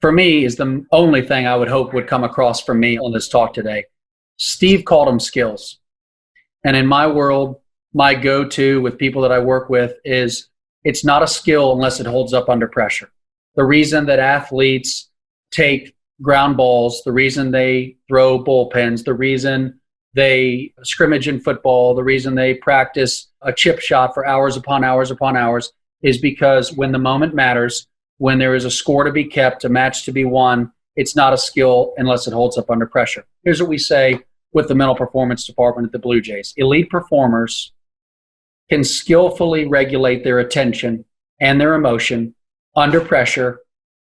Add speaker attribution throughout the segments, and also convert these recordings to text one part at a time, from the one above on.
Speaker 1: for me is the only thing I would hope would come across from me on this talk today. Steve called them skills. And in my world, my go-to with people that I work with is it's not a skill unless it holds up under pressure. The reason that athletes take ground balls, the reason they throw bullpens, the reason they scrimmage in football, the reason they practice a chip shot for hours upon hours upon hours is because when the moment matters, when there is a score to be kept, a match to be won, it's not a skill unless it holds up under pressure. Here's what we say with the mental performance department at the Blue Jays. Elite performers can skillfully regulate their attention and their emotion under pressure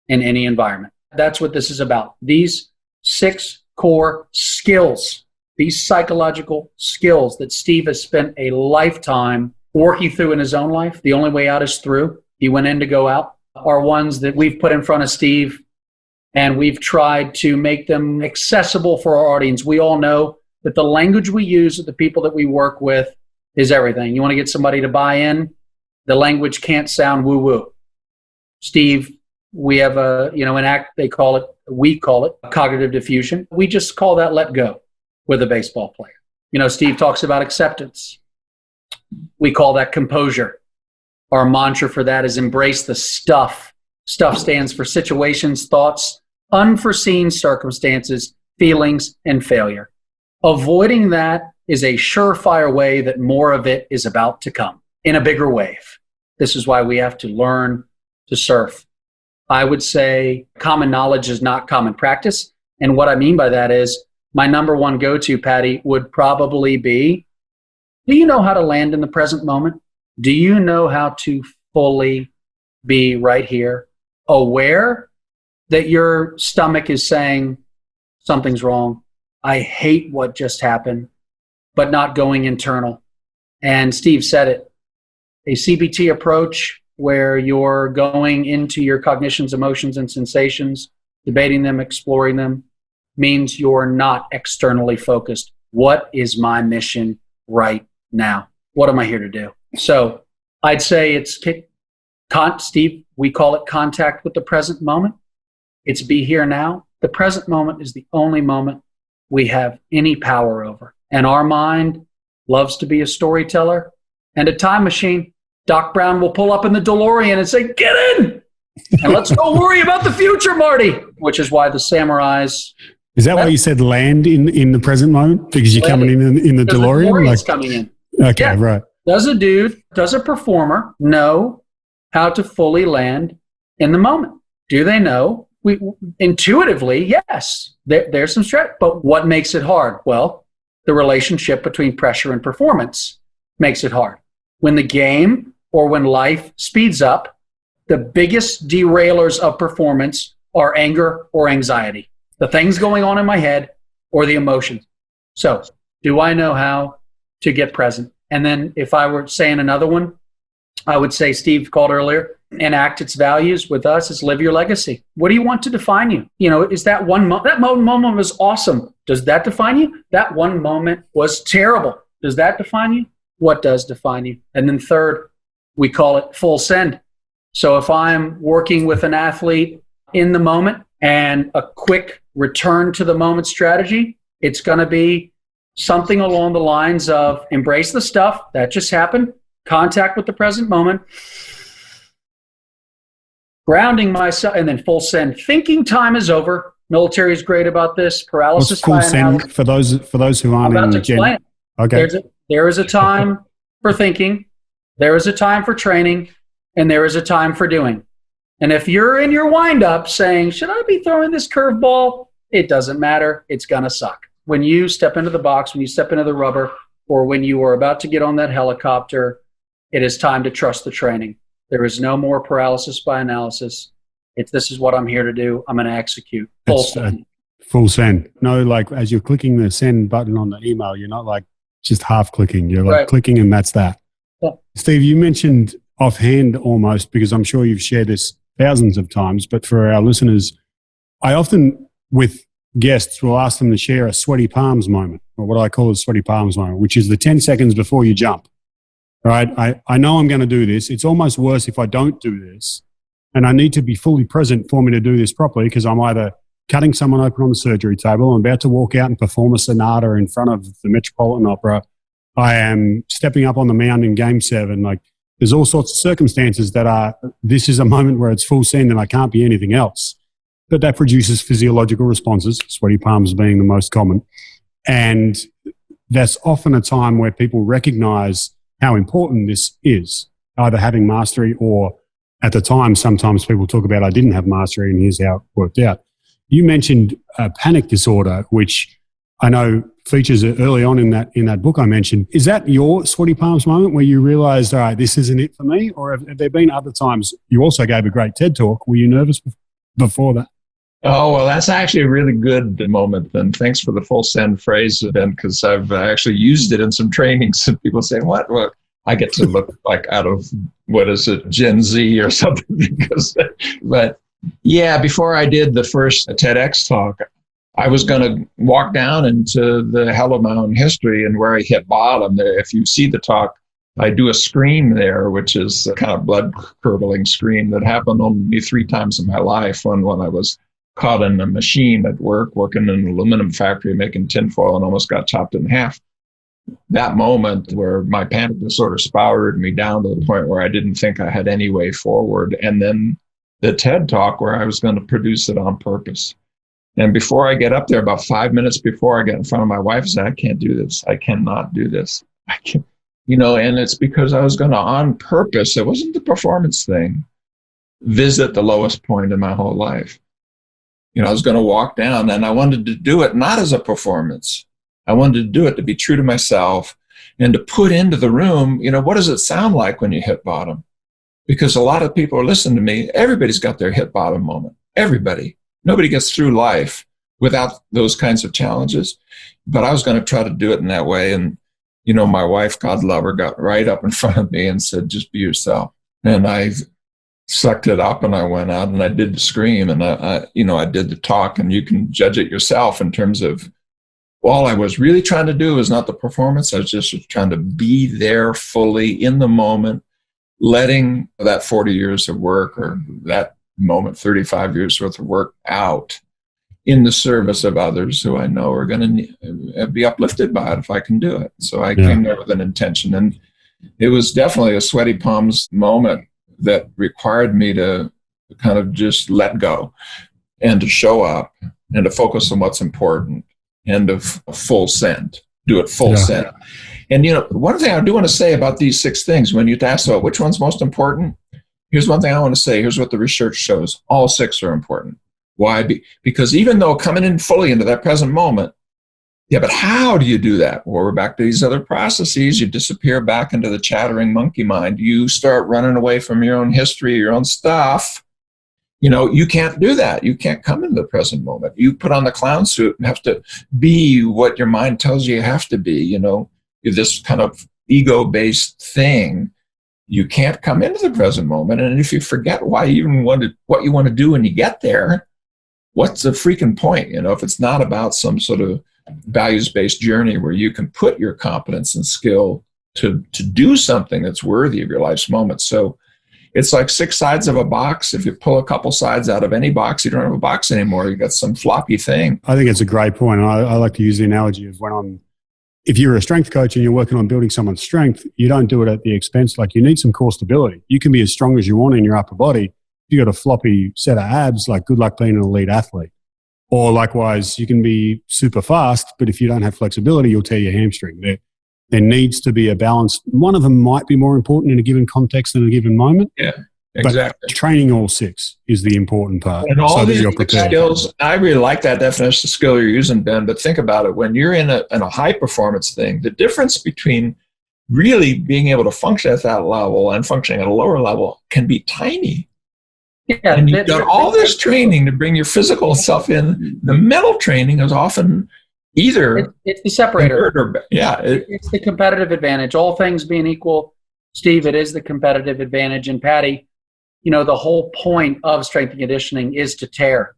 Speaker 1: in any environment. That's what this is about. These 6 core skills, these psychological skills that Steve has spent a lifetime working through in his own life, the only way out is through. He went in to go out, are ones that we've put in front of Steve, and we've tried to make them accessible for our audience. We all know that the language we use with the people that we work with is everything. You want to get somebody to buy in, the language can't sound woo-woo. Steve, we have we call it cognitive diffusion. We just call that let go with a baseball player. Steve talks about acceptance. We call that composure. Our mantra for that is embrace the stuff. Stuff stands for situations, thoughts, unforeseen circumstances, feelings, and failure. Avoiding that is a surefire way that more of it is about to come in a bigger wave. This is why we have to learn to surf. I would say common knowledge is not common practice. And what I mean by that is my number one go-to, Patty, would probably be, do you know how to land in the present moment? Do you know how to fully be right here, aware that your stomach is saying something's wrong? I hate what just happened, but not going internal. And Steve said it, a CBT approach where you're going into your cognitions, emotions, and sensations, debating them, exploring them, means you're not externally focused. What is my mission right now? What am I here to do? So I'd say it's, Steve, we call it contact with the present moment. It's be here now. The present moment is the only moment we have any power over. And our mind loves to be a storyteller and a time machine. Doc Brown will pull up in the DeLorean and say, get in, and let's go worry about the future, Marty, which is why the samurais...
Speaker 2: Is that why you said land in the present moment? Because you're coming in the DeLorean?
Speaker 1: The DeLorean's coming in.
Speaker 2: Okay, yeah. Right.
Speaker 1: Does a performer know how to fully land in the moment? Do they know? Intuitively, yes. There's some stress. But what makes it hard? Well, the relationship between pressure and performance makes it hard. When the game or when life speeds up, the biggest derailers of performance are anger or anxiety, the things going on in my head or the emotions. So do I know how to get present? And then if I were saying another one, I would say Steve called earlier, enact its values. With us is live your legacy. What do you want to define you? Is that one that moment was awesome. Does that define you? That one moment was terrible. Does that define you? What does define you? And then third, we call it full send. So if I'm working with an athlete in the moment and a quick return to the moment strategy, it's going to be something along the lines of embrace the stuff that just happened, contact with the present moment, grounding myself, and then full send. Thinking time is over. Military is great about this. Paralysis by analysis.
Speaker 2: For those who aren't
Speaker 1: in the gen. Okay. There is a time for thinking, there is a time for training, and there is a time for doing. And if you're in your wind-up saying, should I be throwing this curveball? It doesn't matter. It's going to suck. When you step into the box, when you step into the rubber, or when you are about to get on that helicopter, it is time to trust the training. There is no more paralysis by analysis. This is what I'm here to do. I'm going to execute. Full send.
Speaker 2: Full send. No, like as you're clicking the send button on the email, you're not like just half clicking. You're like clicking and that's that. Yeah. Steve, you mentioned offhand almost, because I'm sure you've shared this thousands of times, but for our listeners, I often, with guests, will ask them to share a sweaty palms moment, or what I call a sweaty palms moment, which is the 10 seconds before you jump. Right? I know I'm going to do this. It's almost worse if I don't do this. and I need to be fully present for me to do this properly, because I'm either cutting someone open on the surgery table, I'm about to walk out and perform a sonata in front of the Metropolitan Opera, I am stepping up on the mound in Game 7. Like, there's all sorts of circumstances that are, this is a moment where it's full send and I can't be anything else. But that produces physiological responses, sweaty palms being the most common. And that's often a time where people recognize how important this is, either having mastery or, at the time, sometimes people talk about, I didn't have mastery and here's how it worked out. You mentioned panic disorder, which I know features early on in that book I mentioned. Is that your sweaty palms moment where you realized, all right, this isn't it for me? Or have there been other times? You also gave a great TED talk. Were you nervous before that?
Speaker 3: Oh, well, that's actually a really good moment. And thanks for the full send phrase, Ben, because I've actually used it in some trainings. And people say, what? I get to look like out of, what is it, Gen Z or something. But yeah, before I did the first TEDx talk, I was going to walk down into the hell of my own history and where I hit bottom. There, if you see the talk, I do a scream there, which is a kind of blood-curdling scream that happened only 3 times in my life. When I was caught in a machine at work, working in an aluminum factory, making tinfoil, and almost got chopped in half. That moment where my panic disorder spiraled me down to the point where I didn't think I had any way forward. And then the TED Talk where I was going to produce it on purpose. And before I get up there, about 5 minutes before I get in front of my wife, I said, I can't do this. I cannot do this. I can't, and it's because I was going to, on purpose, it wasn't the performance thing, visit the lowest point in my whole life. I was going to walk down, and I wanted to do it not as a performance. I wanted to do it to be true to myself and to put into the room, what does it sound like when you hit bottom? Because a lot of people are listening to me. Everybody's got their hit bottom moment. Everybody. Nobody gets through life without those kinds of challenges. But I was going to try to do it in that way. And, my wife, God love her, got right up in front of me and said, just be yourself. And I sucked it up and I went out and I did the scream and I did the talk, and you can judge it yourself in terms of all I was really trying to do was not the performance. I was just trying to be there fully in the moment, letting that 40 years of work or that moment, 35 years worth of work out in the service of others who I know are going to be uplifted by it if I can do it. So I came there with an intention, and it was definitely a sweaty palms moment that required me to kind of just let go and to show up and to focus on what's important and of full send, do it full send. And, one thing I do want to say about these 6 things, when you ask about which one's most important, here's one thing I want to say. Here's what the research shows. All 6 are important. Why? Because even though coming in fully into that present moment, but how do you do that? Well, we're back to these other processes. You disappear back into the chattering monkey mind. You start running away from your own history, your own stuff. You can't do that. You can't come into the present moment. You put on the clown suit and have to be what your mind tells you have to be. You're this kind of ego-based thing. You can't come into the present moment. And if you forget what you want to do when you get there, what's the freaking point? If it's not about some sort of values-based journey where you can put your competence and skill to do something that's worthy of your life's moment. So it's like 6 sides of a box. If you pull a couple sides out of any box, you don't have a box anymore. You got some floppy thing.
Speaker 2: I think it's a great point. I like to use the analogy of if you're a strength coach and you're working on building someone's strength, you don't do it at the expense. You need some core stability. You can be as strong as you want in your upper body. If you got a floppy set of abs, good luck being an elite athlete. Or likewise, you can be super fast, but if you don't have flexibility, you'll tear your hamstring. There needs to be a balance. One of them might be more important in a given context than a given moment.
Speaker 3: Yeah, exactly.
Speaker 2: But training all 6 is the important part.
Speaker 3: And all these skills, I really like that definition of skill you're using, Ben, but think about it. When you're in a high performance thing, the difference between really being able to function at that level and functioning at a lower level can be tiny. Yeah, and you've done all this training to bring your physical self in. The mental training is often either
Speaker 1: it's the separator.
Speaker 3: It's
Speaker 1: the competitive advantage. All things being equal, Steve, it is the competitive advantage. And Patty, the whole point of strength and conditioning is to tear.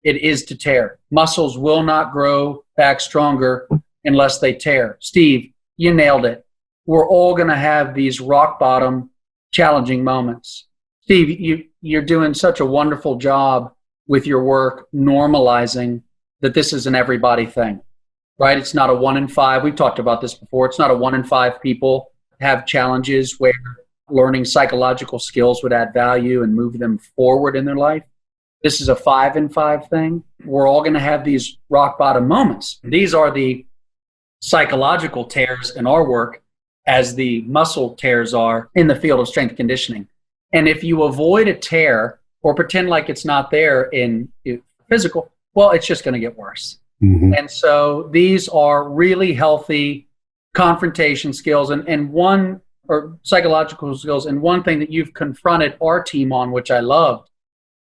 Speaker 1: It is to tear. Muscles will not grow back stronger unless they tear. Steve, you nailed it. We're all going to have these rock bottom challenging moments. Steve, you're doing such a wonderful job with your work normalizing that this is an everybody thing, right? It's not a 1 in 5. We've talked about this before. It's not a 1 in 5 people have challenges where learning psychological skills would add value and move them forward in their life. This is a 5 in 5 thing. We're all going to have these rock bottom moments. These are the psychological tears in our work as the muscle tears are in the field of strength conditioning. And if you avoid a tear or pretend like it's not there in physical, well, it's just going to get worse. Mm-hmm. And so these are really healthy confrontation skills or psychological skills. And one thing that you've confronted our team on, which I loved,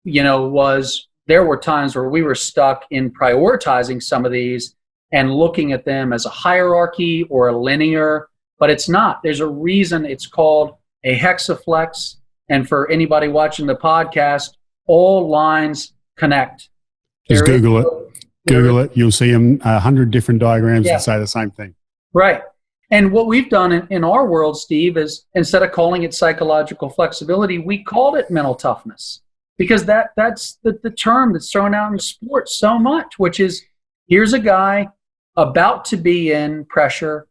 Speaker 1: was there were times where we were stuck in prioritizing some of these and looking at them as a hierarchy or a linear, but it's not. There's a reason it's called a hexaflex. And for anybody watching the podcast, all lines connect.
Speaker 2: Just Google it. Google it. You'll see 100 different diagrams that say the same thing.
Speaker 1: Right. And what we've done in our world, Steve, is instead of calling it psychological flexibility, we called it mental toughness, because that's the term that's thrown out in sports so much, which is here's a guy about to be in pressure,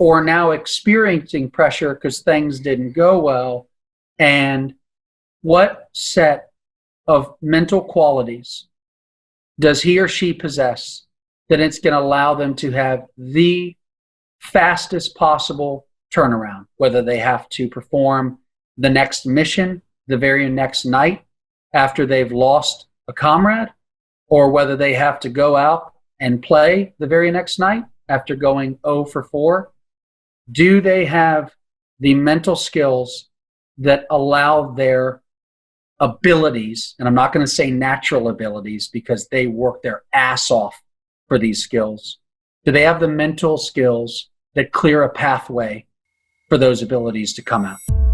Speaker 1: or now experiencing pressure because things didn't go well. And what set of mental qualities does he or she possess that it's going to allow them to have the fastest possible turnaround, whether they have to perform the next mission the very next night after they've lost a comrade, or whether they have to go out and play the very next night after going 0 for 4. Do they have the mental skills that allow their abilities, and I'm not going to say natural abilities because they work their ass off for these skills. Do they have the mental skills that clear a pathway for those abilities to come out?